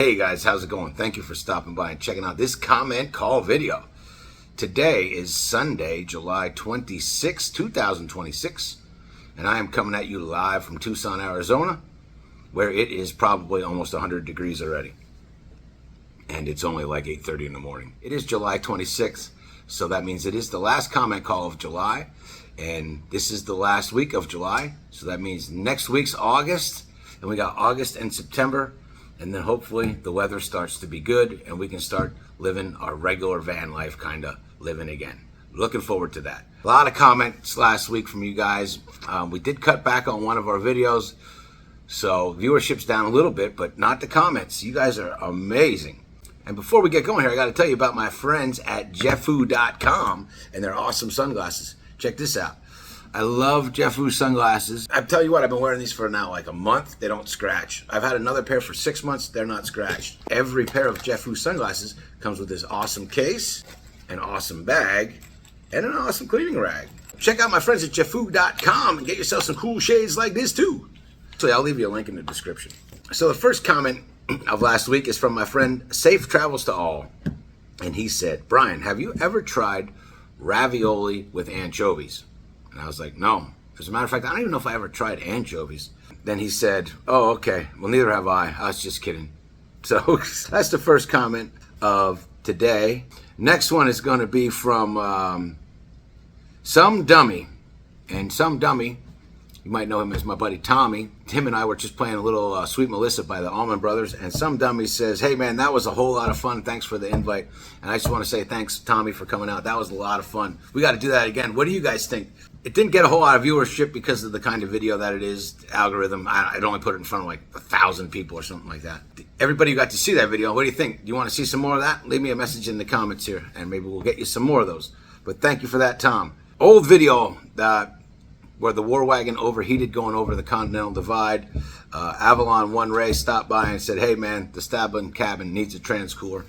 Hey guys, how's it going? Thank you for stopping by and checking out this comment call video. Today is Sunday, July 26, 2026, and I am coming at you live from Tucson, Arizona, where it is probably almost 100 degrees already. And it's only like 8:30 in the morning. It is July 26th, so that means it is the last comment call of July, and this is the last week of July, so that means next week's August, and we got August and September. And then hopefully the weather starts to be good and we can start living our regular van life kind of living again. Looking forward to that. A lot of comments last week from you guys. We did cut back on one of our videos, so viewership's down a little bit, but not the comments. You guys are amazing. And before we get going here, I got to tell you about my friends at Jeffu.com and their awesome sunglasses. Check this out. I love Jeffu sunglasses. I tell you what, I've been wearing these for now like a month. They don't scratch. I've had another pair for 6 months. They're not scratched. Every pair of Jeffu sunglasses comes with this awesome case, an awesome bag, and an awesome cleaning rag. Check out my friends at Jeffu.com and get yourself some cool shades like this too. So I'll leave you a link in the description. So the first comment of last week is from my friend Safe Travels to All. And he said, Brian, have you ever tried ravioli with anchovies? And I was like, no. As a matter of fact, I don't even know if I ever tried anchovies. Then he said, oh, okay. Well, neither have I. I was just kidding. So that's the first comment of today. Next one is going to be from Some Dummy. And Some Dummy, you might know him as my buddy Tommy. Him and I were just playing a little Sweet Melissa by the Allman Brothers. And Some Dummy says, hey, man, that was a whole lot of fun. Thanks for the invite. And I just want to say thanks, Tommy, for coming out. That was a lot of fun. We got to do that again. What do you guys think? It didn't get a whole lot of viewership because of the kind of video that it is, the algorithm. I'd only put it in front of like 1,000 people or something like that. Everybody who got to see that video, what do you think? Do you want to see some more of that? Leave me a message in the comments here, and maybe we'll get you some more of those. But thank you for that, Tom. Old video where the war wagon overheated going over the Continental Divide. Avalon One Ray stopped by and said, hey, man, the Stablin cabin needs a transcooler.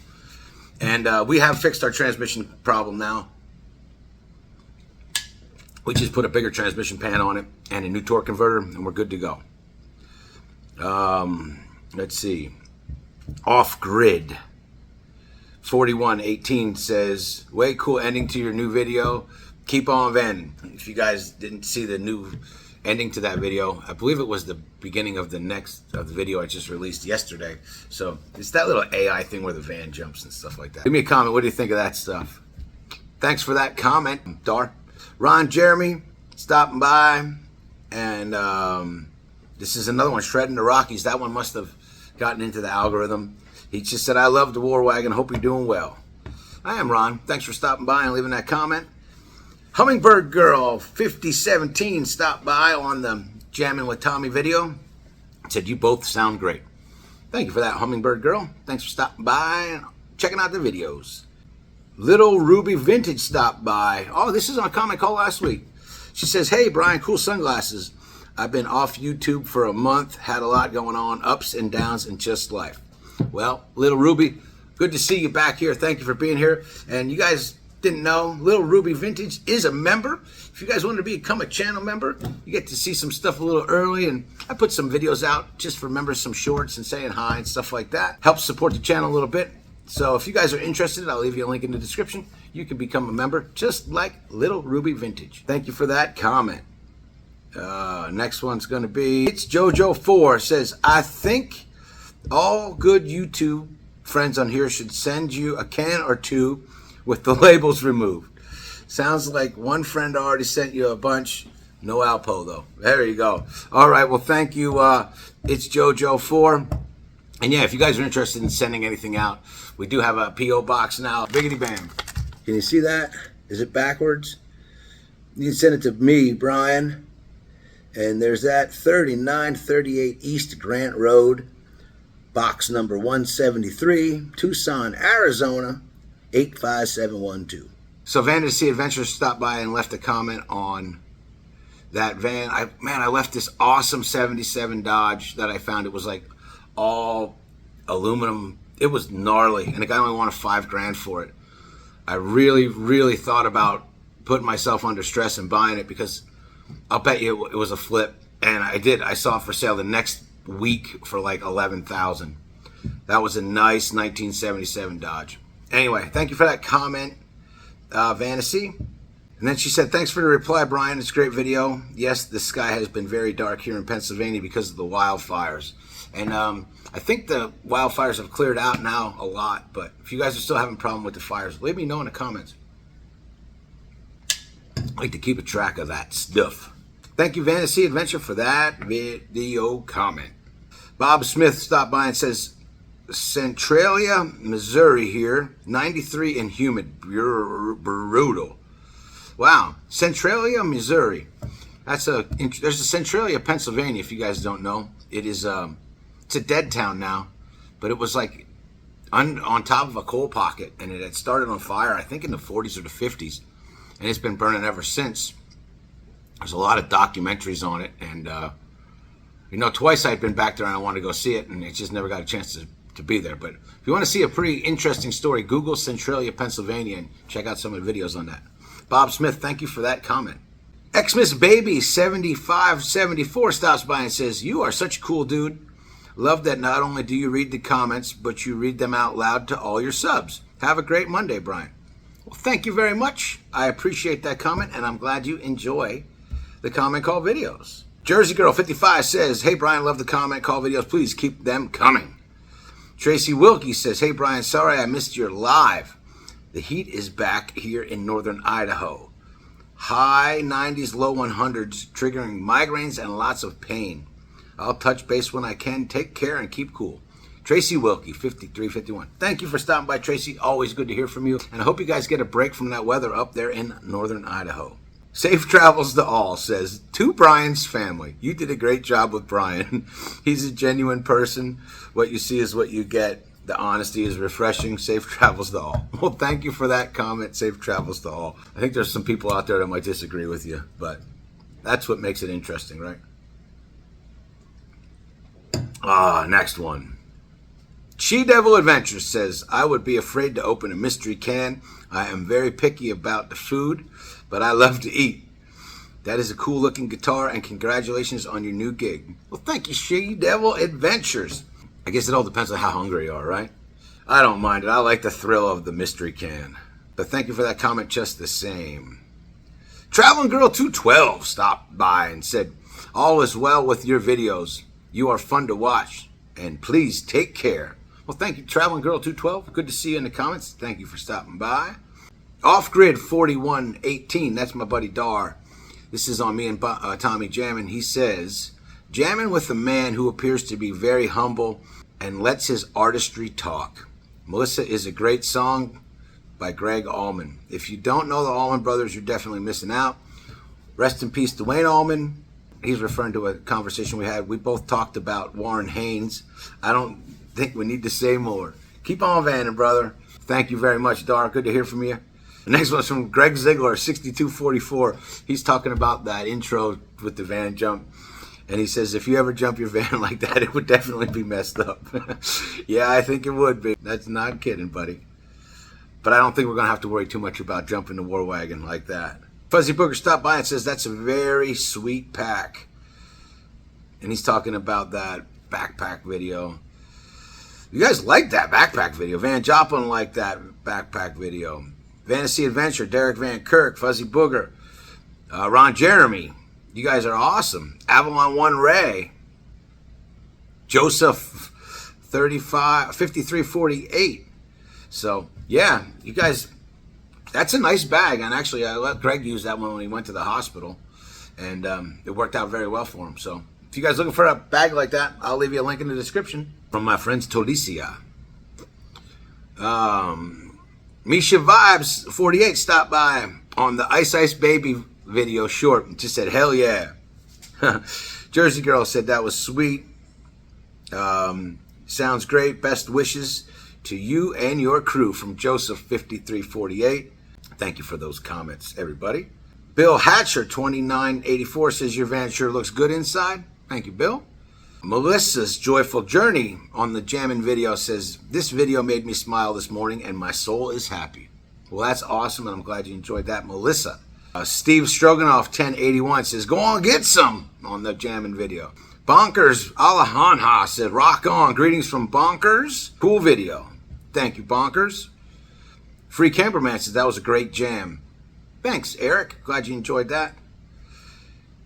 And we have fixed our transmission problem now. We just put a bigger transmission pan on it and a new torque converter, and we're good to go. Let's see. Off Grid 4118 says, way cool ending to your new video. Keep on vanning. If you guys didn't see the new ending to that video, I believe it was the beginning of the video I just released yesterday. So it's that little AI thing where the van jumps and stuff like that. Give me a comment. What do you think of that stuff? Thanks for that comment, Dar. Ron Jeremy stopping by, and this is another one, Shredding the Rockies. That one must have gotten into the algorithm. He just said, I love the War Wagon. Hope you're doing well. I am, Ron. Thanks for stopping by and leaving that comment. Hummingbird Girl 5017 stopped by on the Jamming with Tommy video. Said, you both sound great. Thank you for that, Hummingbird Girl. Thanks for stopping by and checking out the videos. Little Ruby Vintage stopped by. Oh, this is on a comment call last week. She says, hey, Brian, cool sunglasses. I've been off YouTube for a month. Had a lot going on, ups and downs in just life. Well, Little Ruby, good to see you back here. Thank you for being here. And you guys didn't know, Little Ruby Vintage is a member. If you guys want to become a channel member, you get to see some stuff a little early. And I put some videos out just for members, some shorts and saying hi and stuff like that. Helps support the channel a little bit. So if you guys are interested, I'll leave you a link in the description. You can become a member just like Little Ruby Vintage. Thank you for that comment. Next one's going to be, it's Jojo4 says, I think all good YouTube friends on here should send you a can or two with the labels removed. Sounds like one friend already sent you a bunch. No Alpo though. There you go. All right, well, thank you. It's Jojo4. And yeah, if you guys are interested in sending anything out, we do have a P.O. box now. Biggity bam. Can you see that? Is it backwards? You can send it to me, Brian. And there's that 3938 East Grant Road, box number 173, Tucson, Arizona, 85712. So Fantasy Adventures stopped by and left a comment on that van. I left this awesome 77 Dodge that I found. It was like all aluminum. It was gnarly, and the guy only wanted $5,000 for it. I really thought about putting myself under stress and buying it, because I'll bet you it was a flip, and I did. I saw it for sale the next week for like $11,000. That was a nice 1977 Dodge. Anyway, thank you for that comment, Vanity. And then she said, thanks for the reply, Brian. It's a great video. Yes, the sky has been very dark here in Pennsylvania because of the wildfires. And I think the wildfires have cleared out now a lot. But if you guys are still having a problem with the fires, let me know in the comments. I like to keep a track of that stuff. Thank you, Fantasy Adventure, for that video comment. Bob Smith stopped by and says, Centralia, Missouri here, 93 and humid, brutal. Wow, Centralia, Missouri. There's a Centralia, Pennsylvania, if you guys don't know. It is, it's a dead town now, but it was like on top of a coal pocket, and it had started on fire, I think in the 40s or the 50s, and it's been burning ever since. There's a lot of documentaries on it, and you know, twice I'd been back there and I wanted to go see it, and it just never got a chance to be there. But if you want to see a pretty interesting story, Google Centralia, Pennsylvania, and check out some of the videos on that. Bob Smith, thank you for that comment. Xmas Baby 7574 stops by and says, you are such a cool dude. Love that not only do you read the comments, but you read them out loud to all your subs. Have a great Monday, Brian. Well, thank you very much. I appreciate that comment, and I'm glad you enjoy the comment call videos. Jersey Girl 55 says, hey, Brian, love the comment call videos. Please keep them coming. Tracy Wilkie says, hey, Brian, sorry I missed your live. The heat is back here in northern Idaho. High 90s, low 100s, triggering migraines and lots of pain. I'll touch base when I can. Take care and keep cool. Tracy Wilkie, 5351. Thank you for stopping by, Tracy. Always good to hear from you. And I hope you guys get a break from that weather up there in northern Idaho. Safe travels to all, says, to Brian's family. You did a great job with Brian. He's a genuine person. What you see is what you get. The honesty is refreshing. Safe travels to all. Well, thank you for that comment. Safe travels to all. I think there's some people out there that might disagree with you, but that's what makes it interesting, right? Next one. She Devil Adventures says, I would be afraid to open a mystery can. I am very picky about the food, but I love to eat. That is a cool looking guitar, and congratulations on your new gig. Well, thank you, She Devil Adventures. I guess it all depends on how hungry you are, right? I don't mind it. I like the thrill of the mystery can. But thank you for that comment just the same. Traveling Girl 212 stopped by and said, all is well with your videos. You are fun to watch, and please take care. Well, thank you, Traveling Girl 212. Good to see you in the comments. Thank you for stopping by. Off-Grid 4118, that's my buddy Dar. This is on me and Tommy Jammin. He says, jamming with a man who appears to be very humble and lets his artistry talk. Melissa is a great song by Greg Allman. If you don't know the Allman Brothers, you're definitely missing out. Rest in peace, Dwayne Allman. He's referring to a conversation we had. We both talked about Warren Haynes. I don't think we need to say more. Keep on vanning, brother. Thank you very much, Dar. Good to hear from you. The next one's from Greg Ziegler, 6244. He's talking about that intro with the van jump. And he says, if you ever jump your van like that, it would definitely be messed up. Yeah, I think it would be. That's not kidding, buddy. But I don't think we're going to have to worry too much about jumping the war wagon like that. Fuzzy Booger stopped by and says, that's a very sweet pack. And he's talking about that backpack video. You guys like that backpack video. Van Joplin liked that backpack video. Fantasy Adventure, Derek Van Kirk, Fuzzy Booger, Ron Jeremy. You guys are awesome. Avalon One Ray, Joseph 5348. So yeah, you guys, that's a nice bag. And actually, I let Greg use that one when he went to the hospital, and it worked out very well for him. So if you guys are looking for a bag like that, I'll leave you a link in the description from my friends Tolicia. Misha Vibes 48 stopped by on the Ice Ice Baby video short and just said, hell yeah. Jersey Girl said that was sweet. Sounds great. Best wishes to you and your crew from Joseph 5348. Thank you for those comments, everybody. Bill Hatcher 2984 says your van sure looks good inside. Thank you, Bill. Melissa's Joyful Journey on the Jammin' video says, this video made me smile this morning and my soul is happy. Well, that's awesome, and I'm glad you enjoyed that, Melissa. Steve Stroganoff 1081 says, go on, get some on the Jammin' video. Bonkers Alejandra said, rock on. Greetings from Bonkers. Cool video. Thank you, Bonkers. Free Camperman says, that was a great jam. Thanks, Eric. Glad you enjoyed that.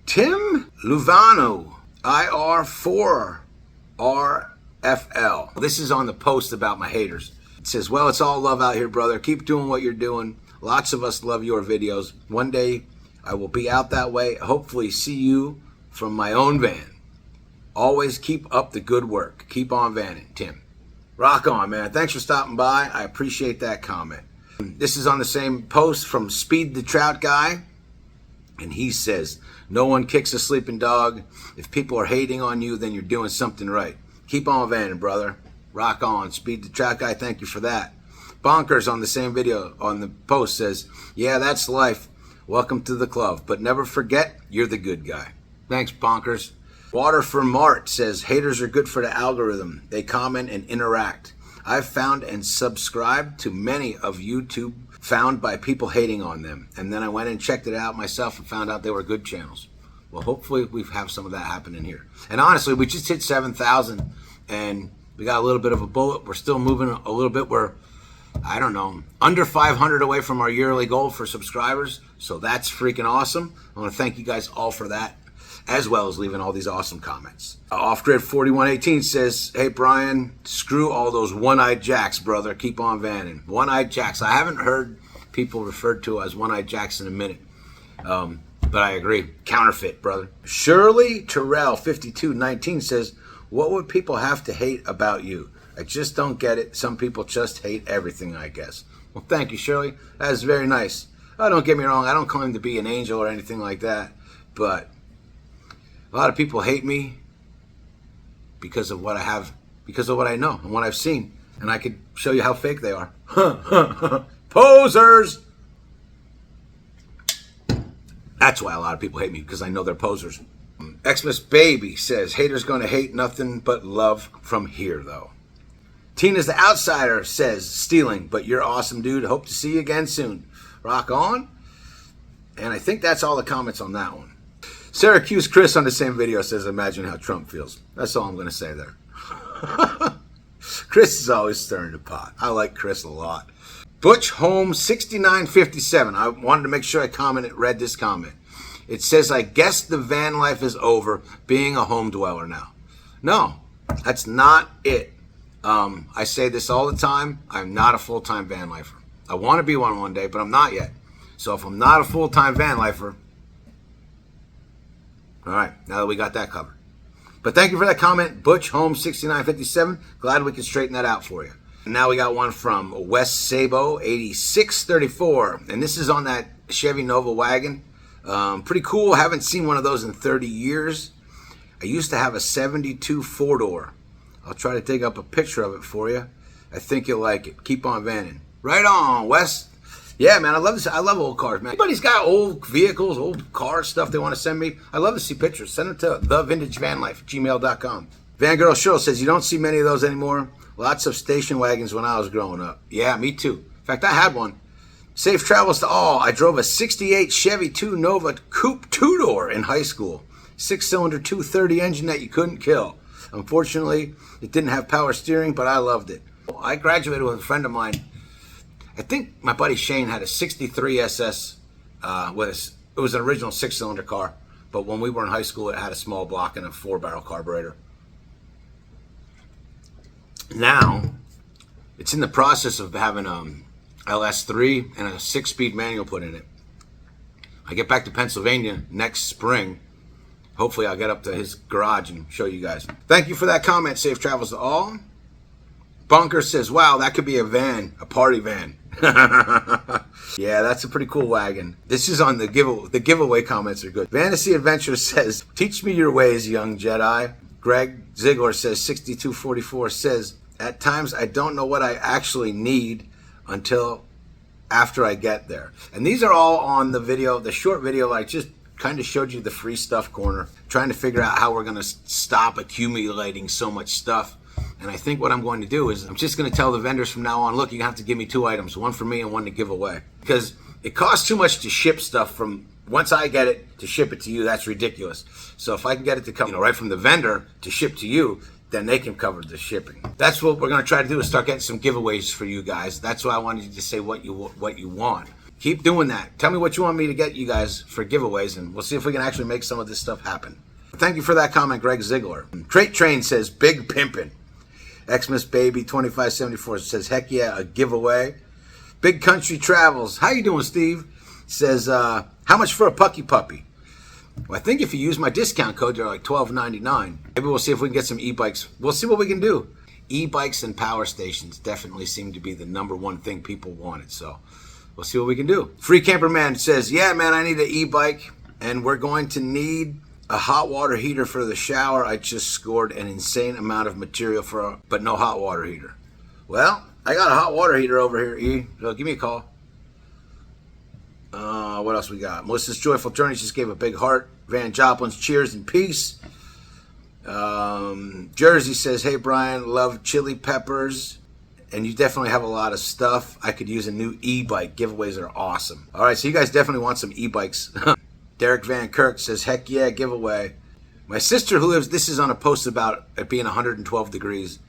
Tim Luvano, IR4RFL. This is on the post about my haters. It says, well, it's all love out here, brother. Keep doing what you're doing. Lots of us love your videos. One day I will be out that way. Hopefully see you from my own van. Always keep up the good work. Keep on vanning, Tim. Rock on, man. Thanks for stopping by. I appreciate that comment. This is on the same post from Speed the Trout Guy. And he says, no one kicks a sleeping dog. If people are hating on you, then you're doing something right. Keep on vanning, brother. Rock on. Speed the Trout Guy, thank you for that. Bonkers on the same video on the post says, yeah, that's life. Welcome to the club. But never forget, you're the good guy. Thanks, Bonkers. Water for Mart says, haters are good for the algorithm. They comment and interact. I've found and subscribed to many of YouTube found by people hating on them. And then I went and checked it out myself and found out they were good channels. Well, hopefully we have some of that happening here. And honestly, we just hit 7,000 and we got a little bit of a bullet. We're still moving a little bit. We're, I don't know, under 500 away from our yearly goal for subscribers. So that's freaking awesome. I want to thank you guys all for that, as well as leaving all these awesome comments. Off-Grid 4118 says, hey, Brian, screw all those one-eyed jacks, brother. Keep on vanning. One-eyed jacks. I haven't heard people referred to as one-eyed jacks in a minute, but I agree. Counterfeit, brother. Shirley Terrell 5219 says, what would people have to hate about you? I just don't get it. Some people just hate everything, I guess. Well, thank you, Shirley. That is very nice. Oh, don't get me wrong. I don't claim to be an angel or anything like that, but a lot of people hate me because of what I have, because of what I know and what I've seen. And I could show you how fake they are. Posers! That's why a lot of people hate me, because I know they're posers. Xmas Baby says, haters gonna hate nothing but love from here, though. Tina's the Outsider says, stealing, but you're awesome, dude. Hope to see you again soon. Rock on. And I think that's all the comments on that one. Syracuse Chris on the same video says, imagine how Trump feels. That's all I'm going to say there. Chris is always stirring the pot. I like Chris a lot. Butch Holmes 6957. I wanted to make sure I read this comment. It says, I guess the van life is over, being a home dweller now. No, that's not it. I say this all the time. I'm not a full-time van lifer. I want to be one day, but I'm not yet. So if I'm not a full-time van lifer, all right, now that we got that covered. But thank you for that comment, Butch Holmes 6957. Glad we could straighten that out for you. And now we got one from West Sabo 8634. And this is on that Chevy Nova wagon. Pretty cool. Haven't seen one of those in 30 years. I used to have a 72 four-door. I'll try to dig up a picture of it for you. I think you'll like it. Keep on vanning. Right on, Wes. Yeah, man, I love this. I love old cars, man. Anybody's got old vehicles, old car stuff they want to send me, I love to see pictures. Send them to thevintagevanlife@gmail.com. Van Girl Show says, you don't see many of those anymore. Lots of station wagons when I was growing up. Yeah, me too. In fact, I had one. Safe travels to all. I drove a 68 Chevy 2 Nova Coupe two-door in high school. 6-cylinder 230 engine that you couldn't kill. Unfortunately, it didn't have power steering, but I loved it. I graduated with a friend of mine. I think my buddy Shane had a 63 SS. It was an original 6-cylinder car, but when we were in high school, it had a small block and a 4-barrel carburetor. Now, it's in the process of having LS3 and a 6-speed manual put in it. I get back to Pennsylvania next spring. Hopefully I'll get up to his garage and show you guys. Thank you for that comment. Safe travels to all. Bunker says, wow, that could be a van, a party van. Yeah, that's a pretty cool wagon. This is on the giveaway. The giveaway comments are good. Fantasy Adventure says, teach me your ways, young Jedi. Greg Ziegler says, 6244 says, at times I don't know what I actually need until after I get there. And these are all on the video, the short video I just kind of showed you, the free stuff corner, trying to figure out how we're going to stop accumulating so much stuff. And I think what I'm going to do is I'm just going to tell the vendors from now on, look, you have to give me 2 items, one for me and one to give away. Because it costs too much to ship stuff from once I get it to ship it to you, that's ridiculous. So if I can get it to come, right from the vendor to ship to you, then they can cover the shipping. That's what we're going to try to do, is start getting some giveaways for you guys. That's why I wanted you to say what you want. Keep doing that. Tell me what you want me to get you guys for giveaways, and we'll see if we can actually make some of this stuff happen. Thank you for that comment, Greg Ziegler. Crate Train says, big pimpin'. Xmas Baby 2574 says, heck yeah, a giveaway. Big Country Travels. How you doing, Steve? Says, how much for a Pucky Puppy? Well, I think if you use my discount code, they're like $12.99. Maybe we'll see if we can get some e-bikes. We'll see what we can do. E-bikes and power stations definitely seem to be the #1 thing people wanted. So we'll see what we can do. Free Camper Man says, yeah, man, I need an e-bike, and we're going to need a hot water heater for the shower. I just scored an insane amount of material but no hot water heater. Well, I got a hot water heater over here, E. So give me a call. What else we got? Melissa's Joyful Journey just gave a big heart. Van Joplin's Cheers and Peace. Jersey says, hey, Brian, love chili peppers. And you definitely have a lot of stuff. I could use a new e-bike. Giveaways are awesome. All right, so you guys definitely want some e-bikes. Derek Van Kirk says, heck yeah, giveaway. My sister who lives, this is on a post about it being 112 degrees.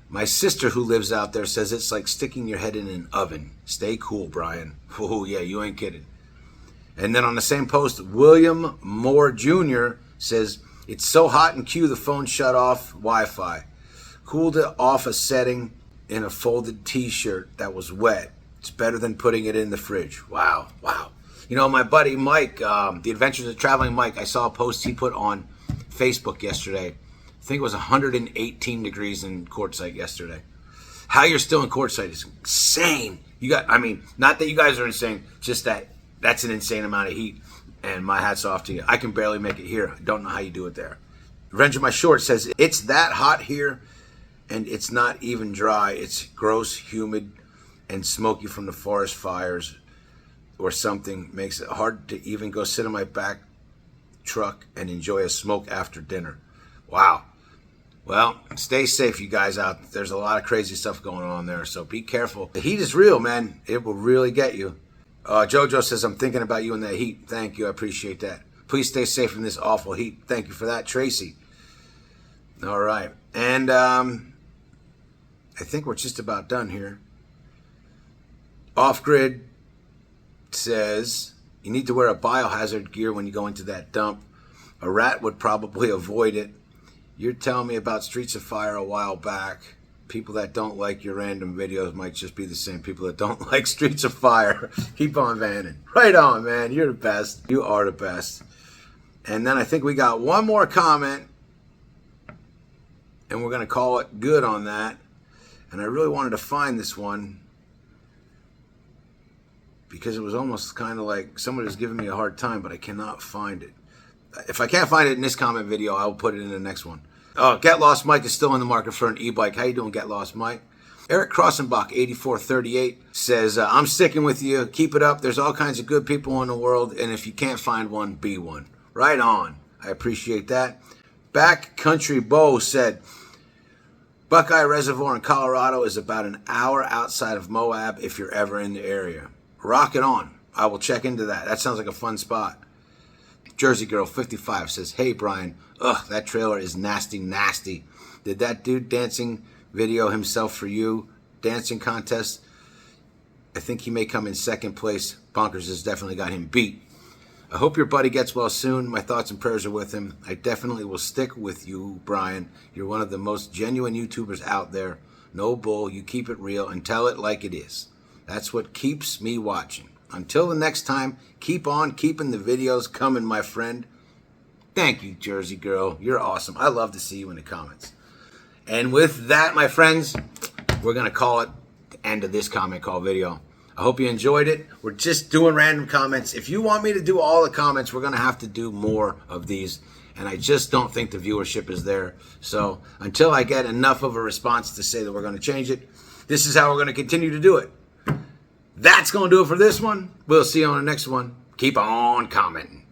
My sister who lives out there says it's like sticking your head in an oven. Stay cool, Brian. Oh, yeah, you ain't kidding. And then on the same post, William Moore Jr. says, it's so hot in Q, the phone shut off Wi-Fi. Cooled it off a setting in a folded t-shirt that was wet. It's better than putting it in the fridge. Wow, wow. You know, my buddy Mike, The Adventures of Traveling Mike, I saw a post he put on Facebook yesterday. I think it was 118 degrees in Quartzsite yesterday. How you're still in Quartzsite is insane. Not that you guys are insane, just that's an insane amount of heat. And my hat's off to you. I can barely make it here. I don't know how you do it there. Revenge of My Short says, it's that hot here, and it's not even dry. It's gross, humid, and smoky from the forest fires or something. Makes it hard to even go sit in my back truck and enjoy a smoke after dinner. Wow. Well, stay safe, you guys out. There's a lot of crazy stuff going on there, so be careful. The heat is real, man. It will really get you. Jojo says, I'm thinking about you in that heat. Thank you. I appreciate that. Please stay safe in this awful heat. Thank you for that, Tracy. All right. And I think we're just about done here. Off Grid says, you need to wear a biohazard gear when you go into that dump. A rat would probably avoid it. You're telling me about Streets of Fire a while back. People that don't like your random videos might just be the same people that don't like Streets of Fire. Keep on vanning. Right on, man. You're the best. You are the best. And then I think we got one more comment, and we're going to call it good on that. And I really wanted to find this one because it was almost kind of like somebody was giving me a hard time, but I cannot find it. If I can't find it in this comment video, I'll put it in the next one. Get Lost Mike is still in the market for an e-bike. How you doing, Get Lost Mike? Eric Crossenbach, 8438, says, I'm sticking with you. Keep it up. There's all kinds of good people in the world, and if you can't find one, be one. Right on. I appreciate that. Backcountry Bo said, Buckeye Reservoir in Colorado is about an hour outside of Moab if you're ever in the area. Rock it on. I will check into that. That sounds like a fun spot. Jersey Girl 55 says, hey, Brian, that trailer is nasty, nasty. Did that dude dancing video himself for you? Dancing contest? I think he may come in second place. Bonkers has definitely got him beat. I hope your buddy gets well soon. My thoughts and prayers are with him. I definitely will stick with you, Brian. You're one of the most genuine YouTubers out there. No bull. You keep it real and tell it like it is. That's what keeps me watching. Until the next time, keep on keeping the videos coming, my friend. Thank you, Jersey Girl. You're awesome. I love to see you in the comments. And with that, my friends, we're going to call it the end of this comment call video. I hope you enjoyed it. We're just doing random comments. If you want me to do all the comments, we're going to have to do more of these. And I just don't think the viewership is there. So until I get enough of a response to say that we're going to change it, this is how we're going to continue to do it. That's going to do it for this one. We'll see you on the next one. Keep on commenting.